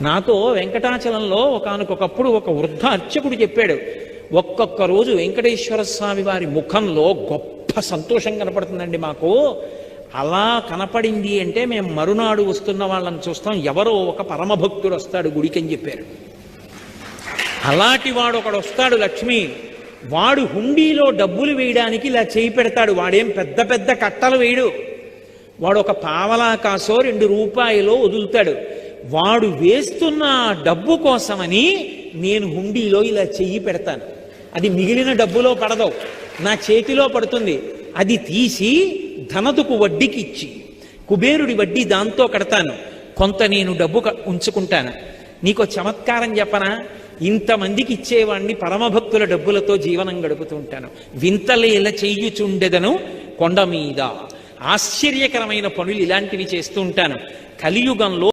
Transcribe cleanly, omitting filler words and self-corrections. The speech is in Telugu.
నాతో వెంకటాచలంలో ఒకానొకప్పుడు ఒక వృద్ధ అర్చకుడు చెప్పాడు, ఒక్కొక్క రోజు వెంకటేశ్వర స్వామి వారి ముఖంలో గొప్ప సంతోషం కనపడుతుందండి మాకు. అలా కనపడింది అంటే మేము మరునాడు వస్తున్న వాళ్ళని చూస్తాం, ఎవరో ఒక పరమభక్తుడు వస్తాడు గుడికి అని చెప్పారు. అలాంటి వాడు ఒకడు వస్తాడు లక్ష్మి, వాడు హుండీలో డబ్బులు వేయడానికి ఇలా చేయి పెడతాడు. వాడేం పెద్ద పెద్ద కట్టలు వేయడు, వాడు ఒక పావలా కాసో 2 రూపాయలో వదులుతాడు. వాడు వేస్తున్న డబ్బు కోసమని నేను హుండీలో ఇలా చెయ్యి పెడతాను. అది మిగిలిన డబ్బులో పడదు, నా చేతిలో పడుతుంది. అది తీసి ధనదుకు వడ్డీకి ఇచ్చి కుబేరుడి వడ్డీ దాంతో కడతాను, కొంత నేను డబ్బు ఉంచుకుంటాను. నీకు చమత్కారం చెప్పనా, ఇంతమందికి ఇచ్చేవాడిని పరమభక్తుల డబ్బులతో జీవనం గడుపుతూ ఉంటాను. వింతలేల చెయ్యుచుండెదను కొండ మీద. ఆశ్చర్యకరమైన పనులు ఇలాంటివి చేస్తూ ఉంటాను. కలియుగంలో